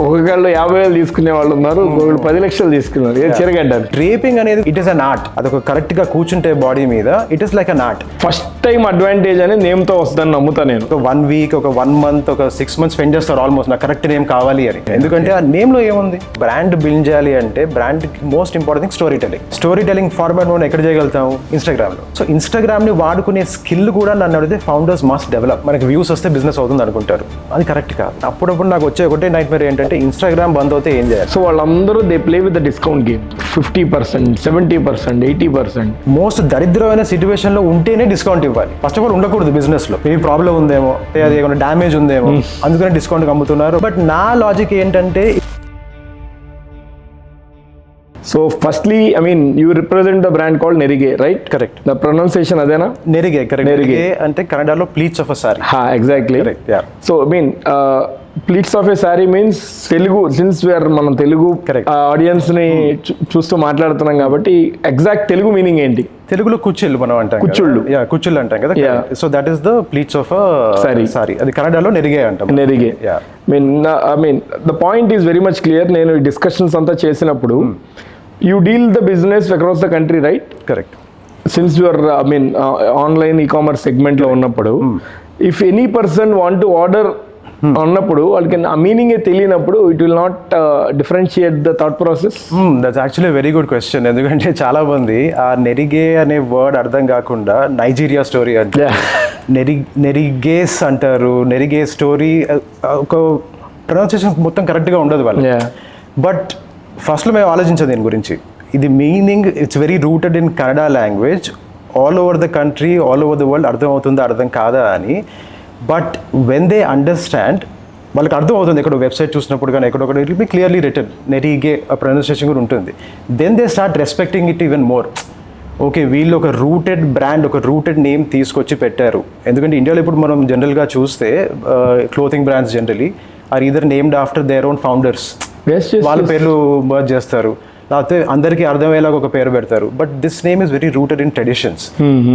ఒకళ్ళు 50,000 తీసుకునే వాళ్ళు ఉన్నారు, ఒకళ్ళు 10 లక్షలు తీసుకున్నారు. చిరగడ్డారు. డ్రేపింగ్ అనేది ఇట్ ఇస్ అన్ ఆర్ట్. అదొక కరెక్ట్ గా కూర్చుంటే బాడీ మీద it is like an art. First time advantage అనేది నేమ్ తో వస్తుందని నమ్ముతా నేను. ఒక 1 వీక్, ఒక 1 మంత్, ఒక 6 months స్పెండ్ చేస్తారు ఆల్మోస్ట్ నాకు కరెక్ట్ నేమ్ కావాలి అని. ఎందుకంటే ఆ నేమ్ లో ఏముంది? బ్రాండ్ బిల్డ్ చేయాలి అంటే brand most important thing story telling. Story telling format మనం ఎక్కడ చేయగలుగుతాం? ఇన్స్టాగ్రామ్ లో. సో ఇన్స్టాగ్రామ్ ని వాడుకునే స్కిల్ కూడా నన్ను అడిగితే ఫౌండర్స్ మస్ట్ డెవలప్. మనకి వ్యూస్ వస్తే బిజినెస్ అవుతుంది అనుకుంటారు, అది కరెక్ట్ కాదు. అప్పుడప్పుడు నాకు వచ్చే ఒకటే నైట్ మేర్ ఏంటంటే ఇన్స్టాగ్రామ్ బంద్ అవుతే ఏం చేయాలి? సో వాళ్ళందరూ they play with the discount game. 50%, 70%, 80%. Most దరిద్రమైన సిచ్యువేషన్ లో ఉంటేనే డిస్కౌంట్ ఇవ్వాలి. ఫస్ట్ ఆఫ్ ఆల్ ఉండకూడదు బిజినెస్ లో. ఏ ప్రాబ్లం ఉందేమో, అది ఏమైనా డ్యామేజ్ ఉందేమో, అందుకనే డిస్కౌంట్ అమ్ముతున్నారు. బట్ నా లాజిక్ ఏంటంటే, so firstly I mean you represent the brand called Nerige, right? Correct. The pronunciation అదేనా? నెరిగే, కరెక్ట్. నెరిగే అంటే కన్నడలో pleats of a sari. Exactly. So I mean pleats of a sari means Telugu, since we are మనం Telugu audience ని చూస్తూ మాట్లాడుతున్నాం కాబట్టి ఎగ్జాక్ట్ తెలుగు మీనింగ్ ఏంటి? తెలుగులో కుచ్చిళ్ళు మనం అంటాం. కుచ్చిళ్ళు అంటాం కదా. So that is the pleats of sari. అది కన్నడలో నెరిగే అంటాం. Nerige. I mean the point is very much clear. నేను డిస్కషన్స్ అంతా చేసినప్పుడు you deal the business across the country, right? Correct. Since your I mean online e-commerce segment లో ఉన్నప్పుడు if any person want to order అన్నప్పుడు వాళ్ళకి ఆ మీనింగే తెలియనప్పుడు it will not differentiate the thought process. That's actually very good question. ఎందుకంటే చాలా మంది ఆ నెరిగే అనే వర్డ్ అర్థం కాకుండా నైజీరియా స్టోరీ అంటే నెరిగేస్ అంటారు. నెరిగే స్టోరీ ఒక ప్రొనౌన్సియేషన్ మొత్తం కరెక్ట్గా ఉండదు వాళ్ళు. బట్ ఫస్ట్లో మేము ఆలోచించాం దీని గురించి. ఇది meaning it's very rooted in Kannada language. All over the country, all over the world అర్థం అవుతుందా అర్థం కాదా అని. బట్ వెన్ దే అండర్స్టాండ్ వాళ్ళకి అర్థం అవుతుంది. ఎక్కడో వెబ్సైట్ చూసినప్పుడు కానీ ఎక్కడొక్కడ it will be clearly return. Nerige pronunciation కూడా ఉంటుంది. Then they start respecting it even more. Okay, వీళ్ళు ఒక రూటెడ్ బ్రాండ్, ఒక రూటెడ్ నేమ్ తీసుకొచ్చి పెట్టారు. ఎందుకంటే ఇండియాలో ఇప్పుడు మనం జనరల్గా చూస్తే clothing brands generally are either named after their own founders. వాళ్ళ పేర్లు మర్జ్ చేస్తారు, లేకపోతే అందరికీ అర్థమయ్యేలాగా ఒక పేరు పెడతారు. But this name is very rooted in traditions.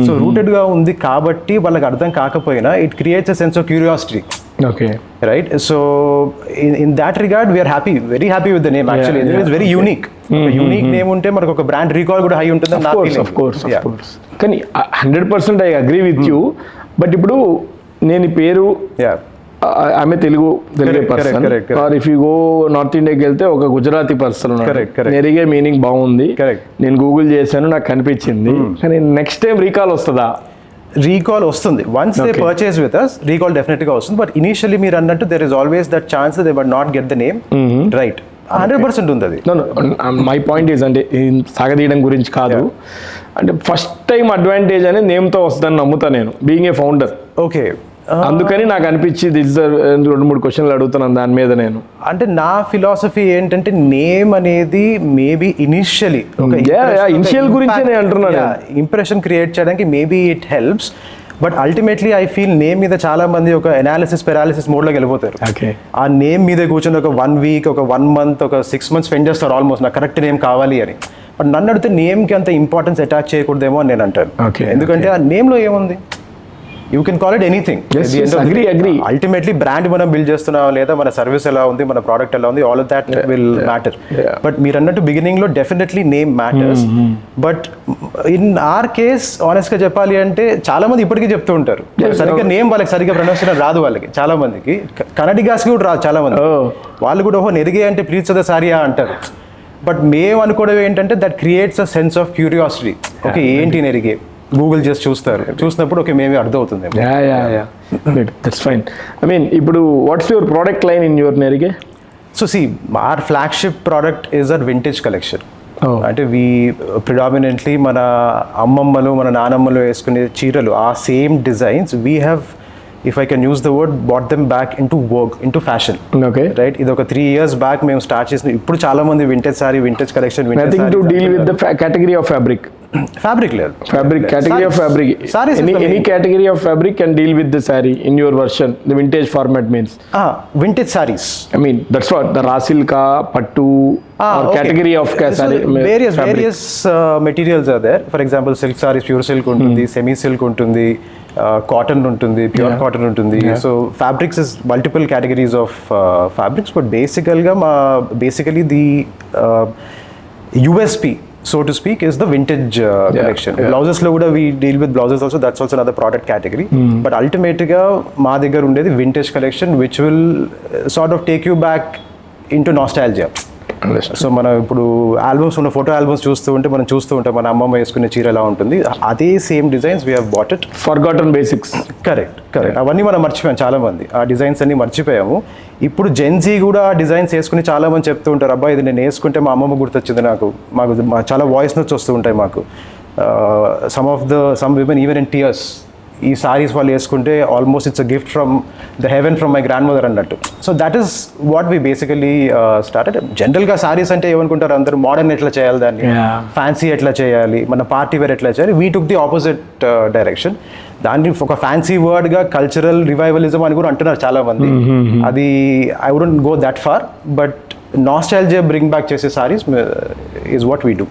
So rooted గా ఉంది కాబట్టి వాళ్ళకి అర్థం కాకపోయినా it creates a sense of curiosity. Okay, right. So in that regard we're happy, very happy with the name. Actually it is very unique. Unique name ఉంటే మనకు ఒక brand recall కూడా హై ఉంటుంది. కానీ 100% I agree with you. But ఇప్పుడు నేను ఈ పేరు ఆమె తెలుగు person, or if you go north ఇండియాకి వెళ్తే ఒక గుజరాతీ పర్సన్ నెరిగే మీనింగ్ బాగుంది, నేను గూగుల్ చేశాను, నాకు కనిపించింది. కానీ నెక్స్ట్ టైం రీకాల్ వస్తుందా? రీకాల్ వస్తుంది. Once they purchase with us, recall definite గా వస్తుంది. బట్ ఇనిషియల్లీ మీరు అన్నట్టు there is always that chance they but not get the name right. 100% ఉంది అది. మై పాయింట్ ఈజ్ అంటే సాగదీయడం గురించి కాదు, అంటే ఫస్ట్ టైం అడ్వాంటేజ్ అనేది నేమ్ తో వస్తుందని నమ్ముతా నేను, బీయింగ్ ఏ ఫౌండర్. ఓకే, అందుకని నాకు అనిపించింది 2-3 క్వశ్చన్లు అడుగుతున్నాను దాని మీద. నేను అంటే నా ఫిలాసఫీ ఏంటంటే నేమ్ అనేది మేబీ ఇనిషియల్ గురించి నేను అంటున్నాను, ఇంప్రెషన్ క్రియేట్ చేయడానికి maybe it helps. But ultimately I feel name మీద చాలా మంది ఒక ఎనాలిసిస్ పెరాలిసిస్ మోడ్లోకి వెళ్ళిపోతారు. ఆ నేమ్ మీద కూర్చొని ఒక 1 వీక్, ఒక 1 మంత్, ఒక 6 months స్పెండ్ చేస్తారు ఆల్మోస్ట్ నాకు కరెక్ట్ నేమ్ కావాలి అని. బట్ నన్ను అడిగితే నేమ్కి అంత ఇంపార్టెన్స్ అటాచ్ చేయకూడదేమో అని నేను అంటాను. ఎందుకంటే ఆ నేమ్లో ఏముంది? You can call it anything. Ultimately brand మనం బిల్డ్ చేస్తున్నాం, లేదా మన సర్వీస్ ఎలా ఉంది, మన ప్రోడక్ట్ ఎలా ఉంది, all of that will matter. But మీరు అన్నట్టు బిగినింగ్ లో definitely name matters. But in our case honest గా చెప్పాలి అంటే చాలా మంది ఇప్పటికీ చెప్తూ ఉంటారు సరిగ్గా నేమ్ వాళ్ళకి సరిగ్గా ప్రొనౌన్సియేషన్ రాదు. వాళ్ళకి చాలా మందికి కన్నడిగాస్ కూడా రాదు. చాలా మంది వాళ్ళు కూడా ఓహో నెరిగే అంటే ప్లీజ్ అదే సారియా అంటారు. బట్ మేము అనుకోవడం ఏంటంటే that creates a sense of curiosity. Okay, ఏంటి నెరిగే? గూగుల్ చేసి చూస్తారు, చూసినప్పుడు ఓకే మేమే అర్థం అవుతుంది. That's fine. ఐ మీన్ ఇప్పుడు what's your product line in your Nerige? So see our flagship product is our vintage collection. అంటే వీ ప్రిడామినెంట్లీ మన అమ్మమ్మలు, మన నానమ్మలు వేసుకునే చీరలు, ఆ same designs we have, if I can use the word, brought them back into work, into fashion. Okay, right. ఇది ఒక 3 years back మేము స్టార్ట్ చేసిన. ఇప్పుడు చాలా మంది vintage sorry, vintage collection, nothing to deal with the category of fabric. Fabric లేదు. Fabric category of fabric. Any category of fabric can deal with the saree in your version. The vintage format means vintage sarees. I mean that's what the rasilka, pattu, or category of saree. Various materials are there. For example, silk sarees, pure silk ఉంటుంది, semi silk ఉంటుంది, cotton ఉంటుంది, pure cotton ఉంటుంది. So fabrics is multiple categories of fabrics, but basically the USP, so to speak, is the vintage collection. Blouses lo kuda we deal with blouses also, that's also another product category. But ultimately ga ma దగ్గర ఉండేది vintage collection, which will sort of take you back into nostalgia. So మనం ఇప్పుడు albums ఉన్న photo albums చూస్తూ ఉంటాం మన అమ్మమ్మ వేసుకునే చీర ఎలా ఉంటుంది, అదే same designs we have bought it. Forgotten basics. Correct. అవన్నీ మనం మర్చిపోయాం చాలా మంది, ఆ డిజైన్స్ అన్ని మర్చిపోయాము. ఇప్పుడు జెన్జీ కూడా ఆ డిజైన్స్ వేసుకుని చాలా మంది చెప్తూ ఉంటారు, అబ్బాయి ఇది నేను వేసుకుంటే మా అమ్మమ్మ గుర్తొచ్చింది మాకు చాలా వాయిస్ నోట్స్ వస్తూ ఉంటాయి మాకు. Some women even in tears, ఈ సారీస్ వాళ్ళు వేసుకుంటే almost it's a gift from the heaven from my grandmother అన్నట్టు. So that is what we basically started. జనరల్గా సారీస్ అంటే ఏమనుకుంటారు అందరూ, మోడర్న్ ఎట్లా చేయాలి దాన్ని, ఫ్యాన్సీ ఎట్లా చేయాలి, మన పార్టీ వేర్ ఎట్లా చేయాలి. We took the opposite direction. దాన్ని ఒక ఫ్యాన్సీ వర్డ్గా కల్చరల్ రివైవలిజం అని కూడా అంటున్నారు చాలా మంది. అది I wouldn't go that far, but nostalgia bring back చేసే saris is what we do.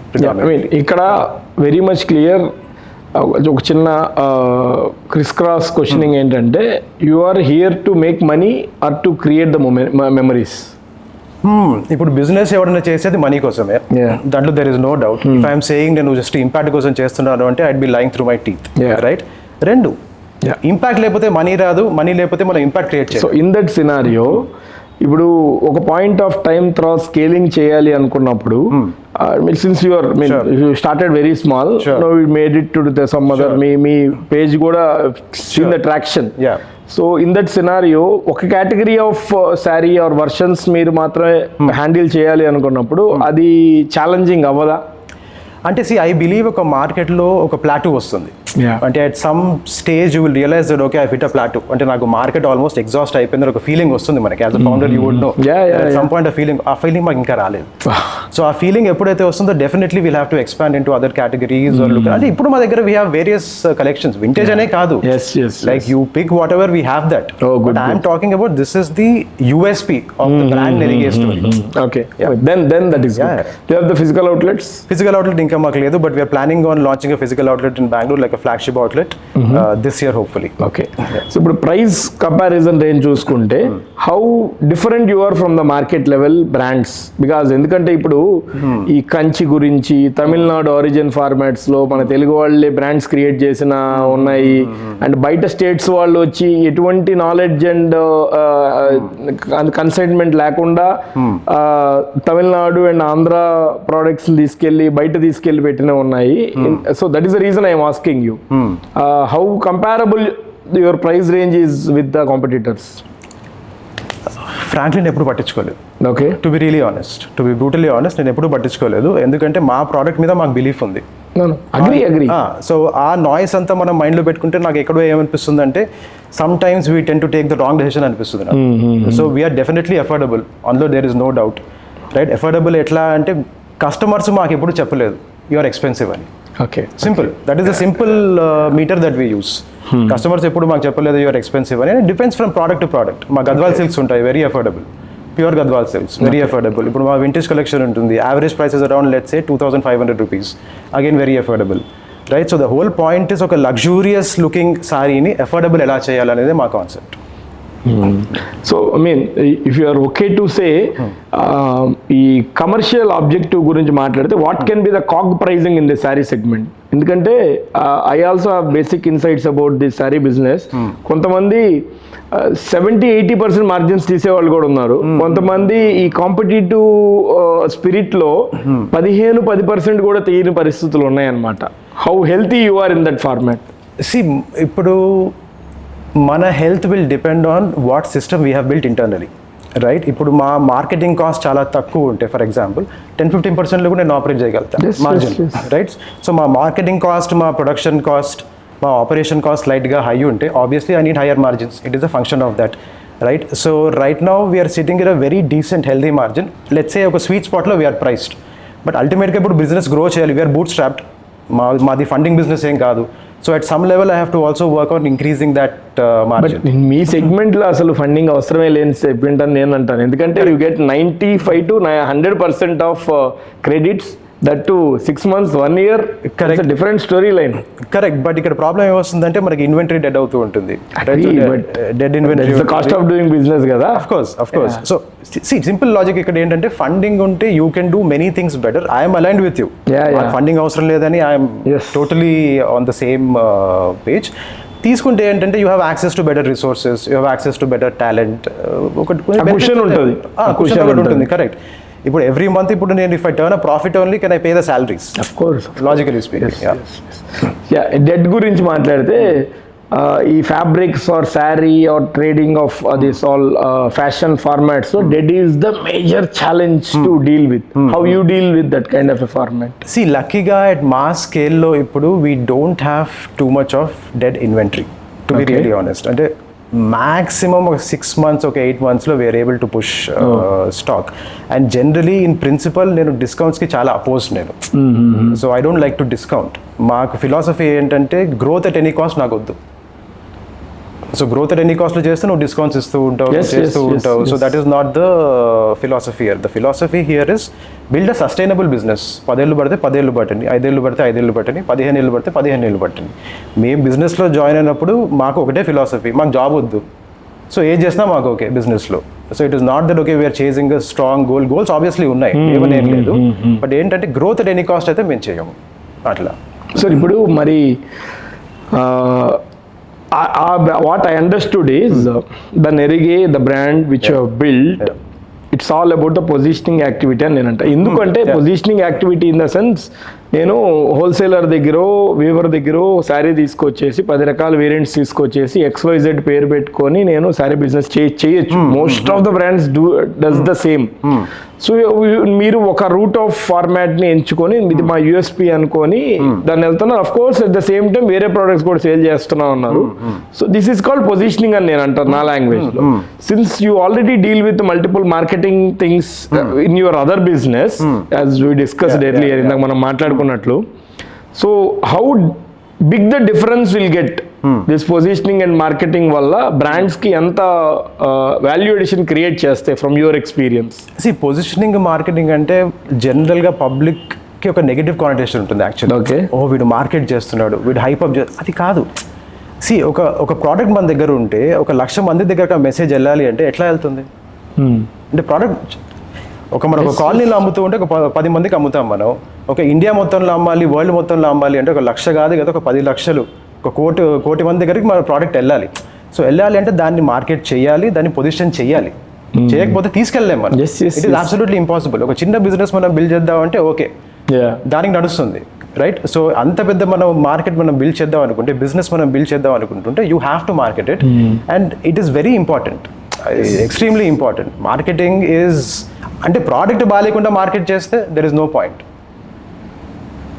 ఇక్కడ వెరీ మచ్ క్లియర్. ఒక చిన్న క్రిస్ క్రాస్ క్వశ్చనింగ్ ఏంటంటే, you are here to make money or to create the memories? ఇప్పుడు బిజినెస్ ఎవరైనా చేసేది మనీ కోసమే, దాంట్లో there is no doubt. If I'm saying నేను జస్ట్ ఇంపాక్ట్ కోసం చేస్తున్నాను అంటే I'd be lying through my teeth, right? రెండు, ఇంపాక్ట్ లేకపోతే మనీ రాదు, మనీ లేకపోతే మనం ఇంపాక్ట్ క్రియేట్ చేయాలి. సో ఇన్ దట్ సినారియో ఇప్పుడు ఒక పాయింట్ ఆఫ్ టైం తర్వాత స్కేలింగ్ చేయాలి అనుకున్నప్పుడు, since your you started very small, now you made it to some other, మీ పేజ్ కూడా seen the traction. So in that scenario ఒక category of sari or versions మీరు మాత్రమే హ్యాండిల్ చేయాలి అనుకున్నప్పుడు అది ఛాలెంజింగ్ అవ్వదా? అంటే ఐ బిలీవ్ ఒక మార్కెట్లో ఒక ప్లాటూ వస్తుంది. అంటే at some stage you will realise that okay I hit a plateau, అంటే నాకు మార్కెట్ ఆల్మోస్ట్ ఎగ్జాస్ట్ అయిపోయింది ఒక ఫీలింగ్ వస్తుంది మనకి. As a founder you would know some point ఆ ఫీలింగ్ మాకు ఇంకా రాలేదు. సో ఆ ఫీలింగ్ ఎప్పుడైతే వస్తుందో definitely will have to expand into other categories. అంటే ఇప్పుడు మా దగ్గర we have various collections, vintage అనే కాదు, like you pick whatever we have that. But I'm talking about this is the USP of the brand Nerige story. Okay, then that is good. You have the physical outlets? Physical outlet ఇంకా మాకు లేదు, but we're planning on launching a physical outlet in Bengaluru, like a flagship outlet this year hopefully. Okay, so ఇప్పుడు price comparison range చూసుకుంటే how different you are from the market level brands? Because ఎందుకంటే ఇప్పుడు ఈ కంచి గురించి Tamil Nadu origin formats లో మన తెలుగు వాళ్ళే brands create చేసిన ఉన్నాయి, అండ్ బయట స్టేట్స్ వాళ్ళు వచ్చి ఎటువంటి నాలెడ్జ్ అండ్ కన్సైన్మెంట్ లేకుండా తమిళనాడు అండ్ ఆంధ్ర ప్రోడక్ట్స్ తీసుకెళ్లి బయట తీసుకెళ్లి పెట్టిన ఉన్నాయి. So that is the reason I'm asking you, how comparable your price range is with the competitors? Frankly నేను ఎప్పుడు పట్టించుకోలేదు. Okay, to be really honest, to be brutally honest, నేను ఎప్పుడు పట్టించుకోలేదు. ఎందుకంటే మా ప్రోడక్ట్ మీద మాకు బిలీఫ్ ఉంది. అగ్రీ. సో ఆ నాయిస్ అంతా మనం మైండ్లో పెట్టుకుంటే నాకు ఎక్కడో ఏమనిపిస్తుంది అంటే sometimes we tend to take the wrong decision అనిపిస్తుంది నాకు. సో వీఆర్ డెఫినెట్లీ అఫోర్డబుల్, అందులో there is no doubt, right? Affordable ఎట్లా అంటే కస్టమర్స్ మాకు ఎప్పుడు చెప్పలేదు యు ఆర్ ఎక్స్పెన్సివ్ అని. Okay, simple, that is the simple meter that we use. Customers ఎప్పుడు మాకు చెప్పలేదు యూఆర్ ఎక్స్పెన్సివ్ అని. Depends from product to product. మా గద్వాల్ సిల్క్స్ ఉంటాయి, very affordable, pure Gadwal silks, very affordable. ఇప్పుడు మా వింటేజ్ కలెక్షన్ ఉంటుంది, average prices around let's say 2,500 rupees, again very affordable, right? So the whole point is ఒక luxurious looking సారీని affordable ఎలా చేయాలనేది మా concept. So I mean if you are okay to say, ఈ commercial objective గురించి మాట్లాడితే what can be the cog pricing in the sari segment? ఎందుకంటే I also have basic insights about the sari business. కొంతమంది 70-80% margins తీసేవాళ్ళు కూడా ఉన్నారు. కొంతమంది ఈ కాంపిటేటివ్ స్పిరిట్లో 15-10% కూడా తీయని పరిస్థితులు ఉన్నాయన్నమాట. How healthy you are in that format? ఇప్పుడు మన health will depend on what system we have built internally, right? ఇప్పుడు మా మార్కెటింగ్ కాస్ట్ చాలా తక్కువ ఉంటే, ఫర్ ఎగ్జాంపుల్ 10-15%లో కూడా నేను ఆపరేట్ చేయగలుగుతాను మార్జిన్, రైట్? సో మా మార్కెటింగ్ కాస్ట్, మా ప్రొడక్షన్ కాస్ట్, మా ఆపరేషన్ కాస్ట్ లైట్గా హై ఉంటే obviously I need hire margins. It is a function of that, right? So right now we're sitting in a very decent healthy margin. Let's say ఒక sweet స్పాట్లో we are priced, but అల్టిమేట్గా ఇప్పుడు business grow చేయాలి, we are boot strapped. మాది funding business ఏం కాదు. So at some level I have to also work on increasing that margin. మీ సెగ్మెంట్లో అసలు ఫండింగ్ అవసరమే లేని సెగ్మెంట్ అని నేను అంటాను. ఎందుకంటే you get 95 to 100% of credits that to 6 months 1 year, Correct. Different story line. Correct, but ఇక్కడ ప్రాబ్లం ఏమొస్తుందంటే మనకి ఇన్వెంటరీ డెడ్ అవుతూ ఉంటుంది. Dead That's inventory the cost of doing business కదా. Of course. So, see, simple logic ఇక్కడ ఏంటంటే funding ఉంటే you can do many things better. I'm aligned with you. Funding అవసరం లేదని I'm totally on the same page. తీసుకుంటే ఏంటంటే you have access to better resources, you have access to better talent. Cushion ఉంటుంది. ఉంటుంది, correct. ఇప్పుడు every month ఇప్పుడు నేను if I turn a profit only can I pay the salaries, of course, logically speaking. Debt గురించి మాట్లాడితే ఈ fabrics or sari or trading of this all fashion formats, that is the major challenge to deal with. How you deal with that kind of a format? See లక్కీగా at mass స్కేల్లో ఇప్పుడు we don't have too much of dead inventory, to be really honest. అంటే maximum ఒక 6 months, ఒక 8 monthsలో we are able to push stock. And generally in principle నేను డిస్కౌంట్స్కి చాలా అపోజ్ నేను. So I don't like to discount. మాకు ఫిలాసఫీ ఏంటంటే గ్రోత్ అట్ ఎనీ కాస్ట్ నాకు వద్దు. సో గ్రోత్ అట్ ఎనీ కాస్ట్లో చేస్తే నువ్వు డిస్కౌంట్స్ ఇస్తూ ఉంటావు, చేస్తూ ఉంటావు. So that is not the philosophy here. The philosophy here is build a sustainable business. 10 ఏళ్ళు పడితే 10 ఏళ్ళు పట్టండి, 5 ఏళ్ళు పడితే 5 ఏళ్ళు పట్టండి, 15 ఏళ్ళు పడితే 15 ఏళ్ళు పట్టండి. మేము బిజినెస్లో జాయిన్ అయినప్పుడు మాకు ఒకటే ఫిలాసఫీ, మాకు జాబ్ వద్దు. సో ఏం చేసినా మాకు ఓకే బిజినెస్లో. So it is not that okay we're chasing a strong goal. Goals obviously ఉన్నాయి, ఏమనేం లేదు. బట్ ఏంటంటే గ్రోత్ అట్ ఎనీ కాస్ట్ అయితే మేము చేయము అట్లా. సో ఇప్పుడు మరి what I understood is the Nerige, the brand which you have built, it's all about the positioning activity అని నేనంట. ఎందుకంటే positioning activity in the sense, నేను హోల్సేలర్ దగ్గర, వీవర్ దగ్గర శారీ తీసుకొచ్చేసి 10 రకాల వేరియంట్స్ తీసుకొచ్చేసి XYZ పేరు పెట్టుకొని నేను శారీ బిజినెస్ చేయొచ్చు. Most of the brands does the same. So మీరు ఒక రూట్ ఆఫ్ ఫార్మాట్ని ఎంచుకొని ఇది మా యూఎస్పి అనుకొని దాన్ని వెళ్తున్నారు. Of course at the same time వేరే ప్రోడక్ట్స్ కూడా సేల్ చేస్తున్నా ఉన్నారు. So this is called positioning అని నేను అంటాను నా లాంగ్వేజ్లో. Since you already deal with multiple marketing things in your other business, as we discussed earlier, ఇందాక మనం మాట్లాడుకున్నట్లు. So how big the difference will get this positioning and marketing వల్ల బ్రాండ్స్కి ఎంత వాల్యూ ఎడిషన్ క్రియేట్ చేస్తాయి from your experience? See positioning marketing అంటే జనరల్గా పబ్లిక్కి ఒక నెగిటివ్ కానిటేషన్ ఉంటుంది యాక్చువల్లీ. ఓకే, ఓ వీడు మార్కెట్ చేస్తున్నాడు, వీడు హైపప్ అది కాదు. సి ఒక ప్రోడక్ట్ మన దగ్గర ఉంటే 1,00,000 మంది దగ్గర మెసేజ్ వెళ్ళాలి అంటే ఎట్లా వెళ్తుంది? అంటే ప్రోడక్ట్ మనం ఒక కాలనీలో అమ్ముతూ ఉంటే ఒక 10 మందికి అమ్ముతాం మనం. ఒక ఇండియా మొత్తంలో అమ్మాలి, వరల్డ్ మొత్తంలో అమ్మాలి అంటే 1,00,000 కాదు కదా, ఒక 10 లక్షలు, ఒక కోటి మంది దగ్గరికి మన ప్రోడక్ట్ వెళ్ళాలి. సో వెళ్ళాలి అంటే దాన్ని మార్కెట్ చేయాలి, దాన్ని పొజిషన్ చేయాలి. చేయకపోతే తీసుకెళ్ళలేం మనం. It is absolutely impossible. ఒక చిన్న బిజినెస్ మనం బిల్డ్ చేద్దామంటే ఓకే, దానికి నడుస్తుంది, రైట్? సో అంత పెద్ద మార్కెట్ మనం బిల్డ్ చేద్దాం అనుకుంటే, బిజినెస్ మనం బిల్డ్ చేద్దాం అనుకుంటుంటే you have to market it. And it is very important, extremely important. Marketing is అంటే ప్రోడక్ట్ బాగాలేకుండా మార్కెట్ చేస్తే there is no point.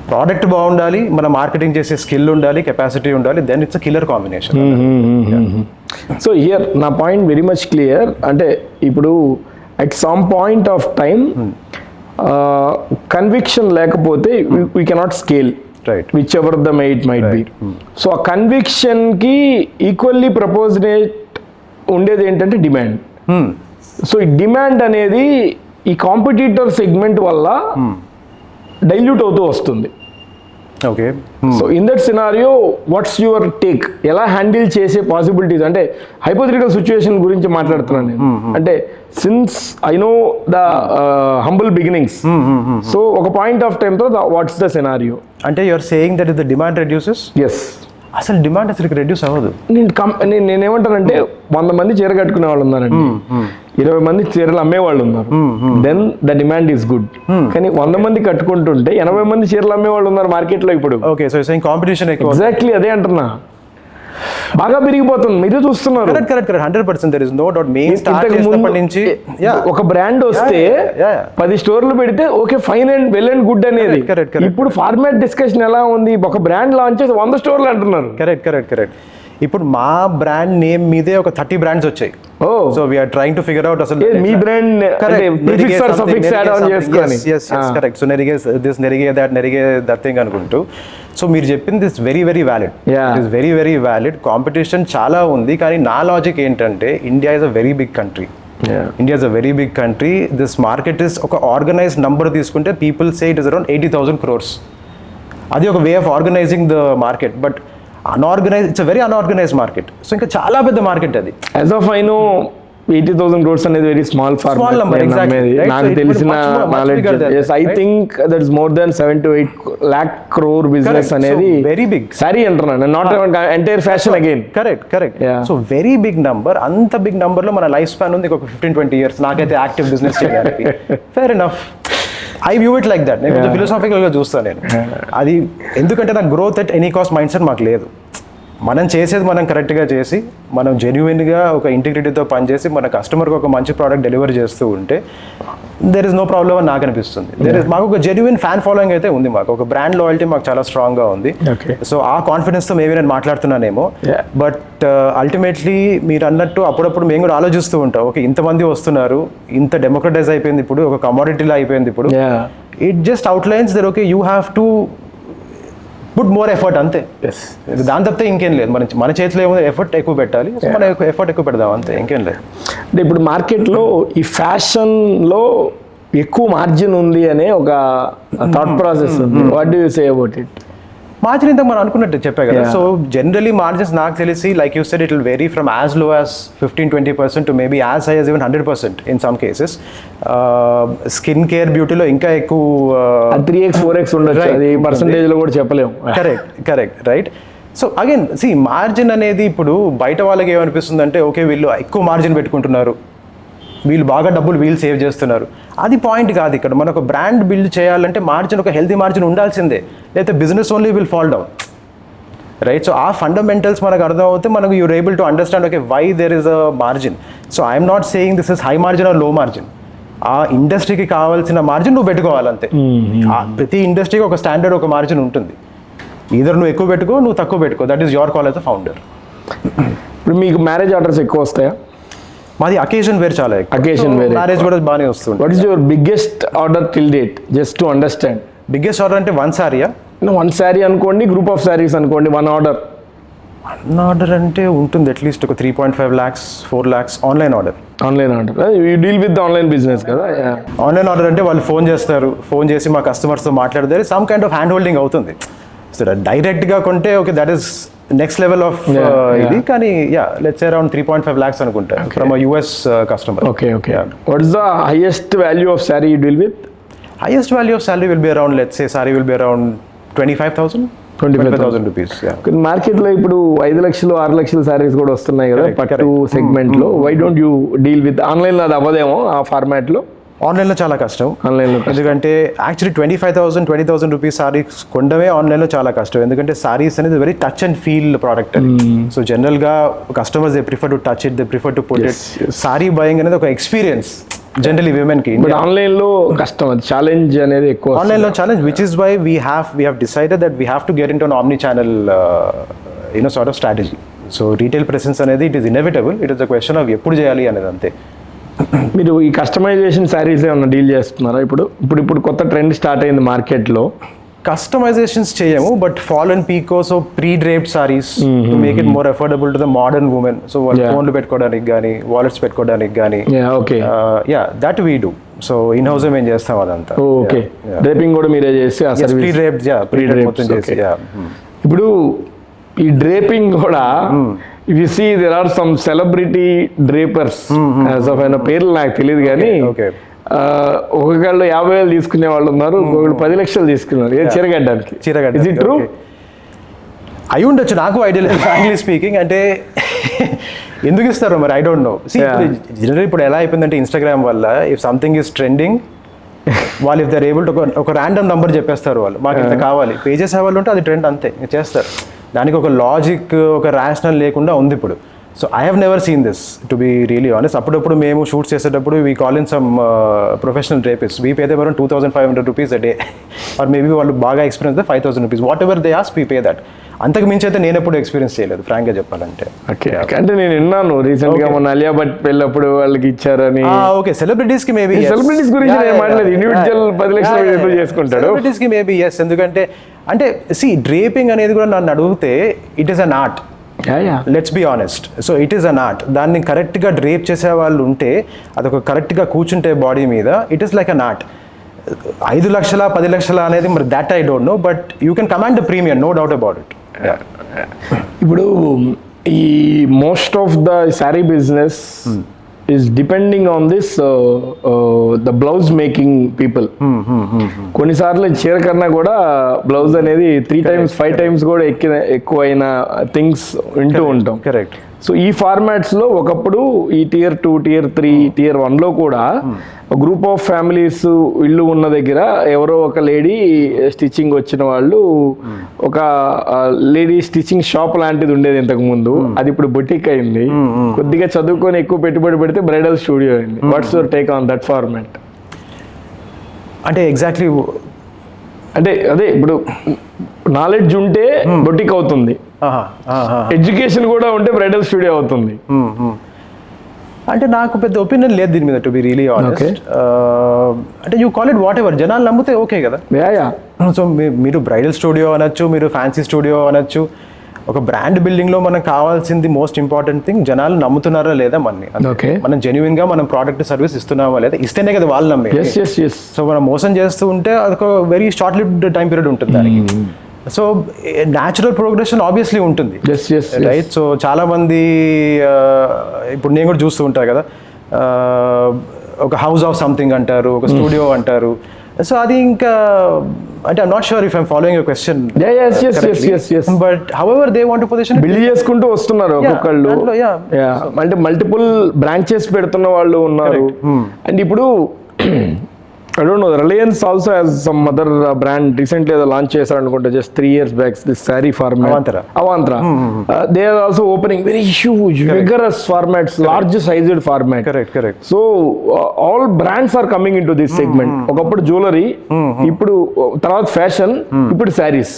Product బాగుండాలి, మన మార్కెటింగ్ చేసే స్కిల్ ఉండాలి, కెపాసిటీ ఉండాలి, then it's a killer combination. So here నా point very much clear. అంటే ఇప్పుడు at some point of time conviction లేకపోతే we cannot scale, right, whichever the it might be. So ఆ కన్విక్షన్కి equally ప్రపోజనేట్ ఉండేది ఏంటంటే demand. So ఈ demand అనేది ఈ కాంపిటీటర్ సెగ్మెంట్ వల్ల డైల్యూట్ అవుతూ వస్తుంది. Okay, so in that scenario what's your take? ఎలా హ్యాండిల్ చేసే పాసిబిలిటీస్? అంటే హైపోథెటికల్ సిచ్యువేషన్ గురించి మాట్లాడుతున్నాను నేను. అంటే since I know the humble beginnings, so ఒక పాయింట్ ఆఫ్ టైమ్ తర్వాత వాట్స్ ద సినారియో? అంటే you're saying that is the demand reduces? Yes. అసలు డిమాండ్ అసలు రెడ్యూస్ అవ్వదు. నేనేమంటానంటే 100 మంది చీర కట్టుకునే వాళ్ళు ఉన్నారండి, 20 మంది చీరలు అమ్మేవాళ్ళు ఉన్నారు, then the demand is good. కానీ 100 మంది కట్టుకుంటుంటే 80 మంది చీరలు అమ్మేవాళ్ళు ఉన్నారు మార్కెట్లో ఇప్పుడు. ఓకే, సో కాంపిటీషన్ ఎక్కువ. ఎగ్జాక్ట్లీ అదే అంటున్నా, బాగా పెరిగిపోతుంది. మీరు చూస్తున్నారు. Correct 100%. there is no doubt. Main start చేసినప్పటి నుంచి ఒక బ్రాండ్ వస్తే 10 స్టోర్లు పెడితే okay, fine and well and good అనేది. ఇప్పుడు ఫార్మాట్ డిస్కషన్ ఎలా ఉంది? ఒక బ్రాండ్ లాంచ్ చేసి 100 స్టోర్లు అంటున్నారు. కరెక్ట్. ఇప్పుడు మా బ్రాండ్ నేమ్ మీదే ఒక 30 బ్రాండ్స్ వచ్చాయి. So we're trying to figure out అసలు మీ brand correct. So Nerige that thing అనుకుంటూ. సో మీరు చెప్పింది is very very valid. It is very very valid. Competition చాలా ఉంది, కానీ నా లాజిక్ ఏంటంటే India is a very big country. India is a very big country. This market is ఒక organized number తీసుకుంటే people say it is around 80,000 crores. అది ఒక way of organizing the market, but it's a very unorganised market. So ఇంకా చాలా పెద్ద market అది. As of I know 80,000 crores అనేది very small Small number, exactly, right? నాకు So it తెలిసిన would much more, much knowledge, bigger than that, I right? Think that is more than 7 to 8 lakh crore business Correct. అనేది So, very big. Sorry అంటున్నాను, not entire fashion again. Correct. Yeah. So very big number. అంత big number లో మన life span ఉంది ఒక 15-20 years నాకైతే active business చేయడానికి. Fair enough, I view it like that. నేను కొంచెం ఫిలోసాఫికల్ గా చూస్తాను నేను అది. ఎందుకంటే నాకు growth at any cost mind set మాకు లేదు. మనం చేసేది మనం కరెక్ట్గా చేసి, మనం జెన్యున్గా ఒక ఇంటిగ్రిటీతో పనిచేసి మన కస్టమర్కి ఒక మంచి ప్రోడక్ట్ డెలివరీ చేస్తూ ఉంటే దెర్ ఇస్ నో ప్రాబ్లమ్ అని నాకు అనిపిస్తుంది. మాకు ఒక జెన్యున్ ఫ్యాన్ ఫాలోయింగ్ అయితే ఉంది, మాకు ఒక బ్రాండ్ లాయల్టీ మాకు చాలా స్ట్రాంగ్గా ఉంది. సో ఆ కాన్ఫిడెన్స్తో మేబీ నేను మాట్లాడుతున్నానేమో. బట్ అల్టిమేట్లీ మీరు అన్నట్టు అప్పుడప్పుడు మేము కూడా ఆలోచిస్తూ ఉంటాం, ఓకే ఇంతమంది వస్తున్నారు, ఇంత డెమోక్రటైజ్ అయిపోయింది ఇప్పుడు, ఒక కమోడిటీలా అయిపోయింది ఇప్పుడు. It just outlines there okay you have to put more effort అంతే. దాని తప్పితే ఇంకేం లేదు. మన చేతిలో ఏమో ఎఫర్ట్ ఎక్కువ పెట్టాలి, మన ఎఫర్ట్ ఎక్కువ పెడదాం అంతే, ఇంకేం లేదు. అంటే ఇప్పుడు మార్కెట్లో ఈ ఫ్యాషన్లో ఎక్కువ మార్జిన్ ఉంది అనే ఒక థాట్ ప్రాసెస్ ఉంది. What do you say about it? Margin ఇంత మనం అనుకున్నట్టు చెప్పా కదా. సో జనరలీ మార్జిన్స్ నాకు తెలిసి like you said it will vary from as low as 15-20% to maybe as high as even 100% in some cases. Skin care బ్యూటీలో ఇంకా ఎక్కువ 3x 4x ఉండొచ్చు, అది పర్సంటేజ్ లో కూడా చెప్పలేము. Correct right. So again margin అనేది ఇప్పుడు బయట వాళ్ళకి ఏమనిపిస్తుంది అంటే ఓకే వీళ్ళు ఎక్కువ మార్జిన్ పెట్టుకుంటున్నారు, వీళ్ళు బాగా డబ్బులు వీళ్ళు సేవ్ చేస్తున్నారు. అది పాయింట్ కాదు ఇక్కడ. మనకు ఒక బ్రాండ్ బిల్డ్ చేయాలంటే మార్జిన్, ఒక హెల్తీ మార్జిన్ ఉండాల్సిందే, లేకపోతే business only will fall down, right? So ఆ ఫండమెంటల్స్ మనకు అర్థం అవుతే మనకు you're able to understand okay why there is a margin. So I'm not saying this is high margin or low margin. ఆ ఇండస్ట్రీకి కావాల్సిన మార్జిన్ నువ్వు పెట్టుకోవాలంతే. ప్రతి ఇండస్ట్రీకి ఒక స్టాండర్డ్, ఒక మార్జిన్ ఉంటుంది. ఈధర్ నువ్వు ఎక్కువ పెట్టుకో, నువ్వు తక్కువ పెట్టుకో, that is your call as a founder. ఇప్పుడు మీకు మ్యారేజ్ ఆర్డర్స్ ఎక్కువ వస్తాయా? మాది అకేషన్ వేర్, చాలా అకేషన్ వేర్, మ్యారేజ్ కూడా బాగానే వస్తుంది. What is your biggest order till date, just to understand? Biggest order అంటే వన్ సారీయా? వన్ శారీ అనుకోండి, గ్రూప్ ఆఫ్ శారీస్ అనుకోండి, వన్ ఆర్డర్. వన్ ఆర్డర్ అంటే ఉంటుంది అట్లీస్ట్ ఒక 3.5 lakhs 4 lakhs online order. You deal with online business కదా. ఆన్లైన్ ఆర్డర్ అంటే వాళ్ళు phone చేస్తారు, ఫోన్ చేసి మా కస్టమర్స్తో మాట్లాడతారు, some kind of hand holding అవుతుంది. సో డైరెక్ట్గా కొంటే okay that is next level of ఇది. కానీ లెట్స్ అరౌండ్ 3.5 lakhs అనుకుంటా from US customer. Okay. What is the highest value of sari you deal with? Highest value of salary will be around, let's say saree will be around 25,000 rupees. మార్కెట్లో ఇప్పుడు 5 లక్షలు 6 లక్షల శారీస్ కూడా వస్తున్నాయి కదా పట్టు సెగ్మెంట్ లో. Why don't you deal with online లో? అది అవ్వదేమో ఆ ఫార్మాట్ లో. ఆన్లైన్లో చాలా కష్టం. ఆన్లైన్లో ఎందుకంటే యాక్చువల్లీ 20,000 రూపీస్ సారీస్ కొనడమే ఆన్లైన్లో చాలా కష్టం. ఎందుకంటే సారీస్ అనేది very touch and feel product అది. సో జనరల్గా customers they prefer to touch it, they prefer to put it. Sari buying అనేది ఒక ఎక్స్పీరియన్స్ జనరలీ విమెన్ కి. ఆన్లైన్ లో కష్టం, అది ఛాలెంజ్ అనేది ఎక్కువ. ఆన్లైన్ లో challenge, which is why we have decided that we have to get into an omnichannel sort of strategy. So retail presence అనేది it is inevitable. It is the question of ఎప్పుడు చేయాలి అనేది అంతే. మీరు ఈ customization saris ఏమన్నా deal చేస్తున్నారా? ఇప్పుడు కొత్త ట్రెండ్ స్టార్ట్ అయింది మార్కెట్లో. కస్టమైజేషన్స్ చేయము, but fall and pico, so pre draped saris to make it more affordable to the modern women. So వాళ్ళు ఫోన్లు పెట్టుకోవడానికి కానీ, వాలెట్స్ పెట్టుకోవడానికి కానీ, that we do. So in house మేము చేస్తాం అదంతా. ఓకే, డ్రేపింగ్ కూడా మీరే చేసి ప్రీ డ్రేప్డ్ మొత్తం చేసి. ఇప్పుడు ఈ డ్రేపింగ్ కూడా if you see there are some celebrity drapers, as of ఆయన పేర్లు నాకు తెలియదు కానీ ఒకళ్ళు 50,000 తీసుకునే వాళ్ళు ఉన్నారు, ఒకళ్ళు 10 లక్షలు తీసుకున్నారు చీర కట్టడానికి. Is it true? అయి ఉండొచ్చు, నాకు ఐడియా లేదు ఫ్రాంక్లీ స్పీకింగ్. అంటే ఎందుకు ఇస్తారు మరి, ఐ డోంట్ నో. జనరల్ ఇప్పుడు ఎలా అయిపోయిందంటే ఇన్స్టాగ్రామ్ వల్ల ఇఫ్ సంథింగ్ ఈస్ ట్రెండింగ్, వాళ్ళు ఇఫ్ దర్ ఏబుల్ టు ఒక ర్యాండమ్ నంబర్ చెప్పేస్తారు, వాళ్ళు మాకు ఇంత కావాలి, పే చేసే వాళ్ళు ఉంటే అది ట్రెండ్ అంతే చేస్తారు. దానికి ఒక లాజిక్, ఒక రేషనల్ లేకుండా ఉంది ఇప్పుడు. So I have never seen this to be really honest. అప్పుడప్పుడు మేము షూట్స్ చేసేటప్పుడు we call in some professional డ్రేపిస్ట్, we pay them around 2,500 rupees a day, or maybe వాళ్ళు బాగా experience 5,000 rupees, what ever they ask we pay that. అంతకు మించి అయితే నేను ఎప్పుడు ఎక్స్పీరియన్స్ చేయలేదు ఫ్రాంక్గా చెప్పాలంటే. అంటే నేను విన్నాను రీసెంట్ గా మన అలియా భట్ పెళ్ళప్పుడు వాళ్ళకి ఇచ్చారని. ఓకే, సెలబ్రిటీస్ కి మేబీ, సెలబ్రిటీస్ గురించి మాట్లాడలేదు, ఇండివిజువల్ 10 లక్షలు చేసుకుంటాడు. సెలబ్రిటీస్ కి మేబీ ఎస్, ఎందుకంటే అంటే డ్రేపింగ్ అనేది కూడా నన్ను అడిగితే it is an art. Let's be honest. So it is an art. దాన్ని కరెక్ట్గా డ్రేప్ చేసే వాళ్ళు ఉంటే, అదొక కరెక్ట్గా కూర్చుంటే బాడీ మీద, it is like an art. 5 లక్షల 10 లక్షల అనేది మరి that I don't know, but you can command the premium, no doubt about it. ఇప్పుడు ఈ most of the sari business is depending on this the blouse making people. కొన్నిసార్లు చీర కన్నా కూడా బ్లౌజ్ అనేది 3 times 5 times కూడా ఎక్కువైన థింగ్స్ వింటూ ఉంటాం. కరెక్ట్. సో ఈ ఫార్మాట్స్లో ఒకప్పుడు ఈ Tier 2, Tier 3, Tier 1లో కూడా గ్రూప్ ఆఫ్ ఫ్యామిలీస్ ఇల్లు ఉన్న దగ్గర ఎవరో ఒక లేడీ స్టిచ్చింగ్ వచ్చిన వాళ్ళు, ఒక లేడీ స్టిచ్చింగ్ షాప్ లాంటిది ఉండేది ఇంతకు ముందు, అది ఇప్పుడు బొటిక్ అయింది. కొద్దిగా చదువుకొని ఎక్కువ పెట్టుబడి పెడితే బ్రైడల్ స్టూడియో అయింది. Watts your take on that format? అంటే ఎగ్జాక్ట్లీ అంటే అదే, ఇప్పుడు నాలెడ్జ్ ఉంటే బొటిక్ అవుతుంది, ఎడ్యుకేషన్ కూడా ఉంటే బ్రైడల్ స్టూడియో అవుతుంది. అంటే నాకు పెద్ద ఒపీనియన్ లేదు దీని మీద, టు బి రియలీ ఆనెస్ట్. అంటే you call it what ever, జనాలు నమ్మితే ఓకే కదా. సో మీరు బ్రైడల్ స్టూడియో అనొచ్చు, మీరు ఫ్యాన్సీ స్టూడియో అనొచ్చు. ఒక బ్రాండ్ బిల్డింగ్ లో మనకు కావాల్సింది మోస్ట్ ఇంపార్టెంట్ థింగ్, జనాలు నమ్ముతున్నారా లేదా మనని. మనం జెన్యున్ గా మనం ప్రోడక్ట్ సర్వీస్ ఇస్తున్నామా లేదా, ఇస్తేనే కదా వాళ్ళు నమ్మే. సో మనం మోసం చేస్తూ ఉంటే అదొక very short lived time period ఉంటుంది దానికి. సో న్యాచురల్ ప్రోగ్రెషన్ ఆబ్వియస్లీ ఉంటుంది, రైట్. సో చాలా మంది ఇప్పుడు నేను కూడా చూస్తూ ఉంటాను కదా, ఒక హౌస్ ఆఫ్ సంథింగ్ అంటారు, ఒక స్టూడియో అంటారు. సో అది ఇంకా అంటే I'm not sure if I'm following your question, but however they want to position build చేసుకుంటూ వస్తున్నారు ఒక్కొక్కళ్ళు. అంటే మల్టిపుల్ బ్రాంచెస్ పెడుతున్న వాళ్ళు ఉన్నారు. అండ్ ఇప్పుడు I don't know, Reliance also has some other brand recently launch చేశారు అనుకుంటా, just 3 years back, this saree format, Avantra. They are also opening very huge, vigorous formats, large sized format. Correct. So all brands are coming into this segment. ఒకప్పుడు jewellery, ఇప్పుడు తర్వాత fashion, ఇప్పుడు sarees.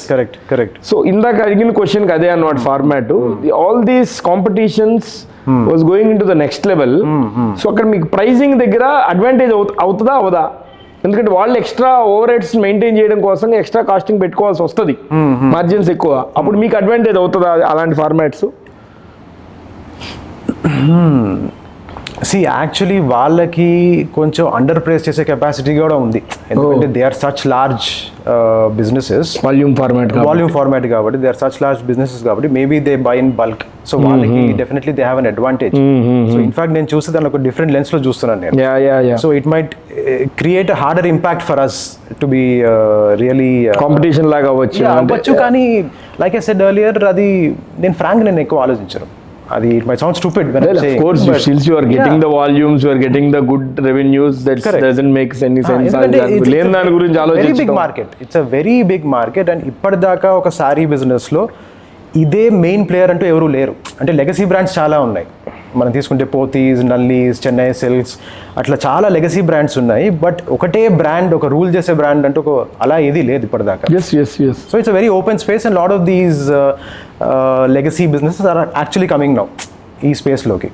Correct. So ఇందాక అడిగిన question అదే అన్నమాట format. All these competitions was going in to the next level. So అక్కడ మీకు ప్రైజింగ్ దగ్గర అడ్వాంటేజ్ అవుతుందా అవదా? ఎందుకంటే వాళ్ళు ఎక్స్ట్రా ఓవర్ హెడ్స్ మెయింటైన్ చేయడం కోసం ఎక్స్ట్రా కాస్టింగ్ పెట్టుకోవాల్సి వస్తుంది, మార్జిన్స్ ఎక్కువ. అప్పుడు మీకు అడ్వాంటేజ్ అవుతుందా అలాంటి ఫార్మాట్స్? యాక్చువల్లీ వాళ్ళకి కొంచెం అండర్ ప్రైస్ చేసే కెపాసిటీ కూడా ఉంది, ఎందుకంటే they are such large businesses, volume format కాబట్టి they are such large businesses కాబట్టి maybe they buy in bulk. So వాళ్ళకి definitely they have an advantage. So in fact నేను చూస్తే దాన్ని ఒక డిఫరెంట్ లెన్స్ లో చూస్తున్నాను నేను. So it might create a harder impact for us to be really competition లాగా అవ్వచ్చు. కానీ లైక్ ఐ సెడ్ ఎర్లియర్, అది నేను ఎక్కువ ఆలోచించను. అది it might sound stupid when I'm saying, of course, but since you are getting the volumes, you are getting the good revenues, that doesn't make any sense. లేని దాని గురించి ఆలోచించడం, very big market, it's a very big market. and ఇప్పటిదాకా ఒక sorry business లో ఇదే main player అంటూ ఎవరు లేరు. అంటే లెగసీ బ్రాండ్స్ చాలా ఉన్నాయి, మనం తీసుకుంటే పోతీస్, నల్లీస్, చెన్నై సిల్క్స్, అట్లా చాలా లెగసీ బ్రాండ్స్ ఉన్నాయి. బట్ ఒకటే బ్రాండ్, ఒక రూల్ చేసే బ్రాండ్ అంటూ అలా ఏది లేదు ఇప్పటిదాకా. So it's a very open space and lot of these legacy businesses are actually coming now ఈ స్పేస్ లోకి.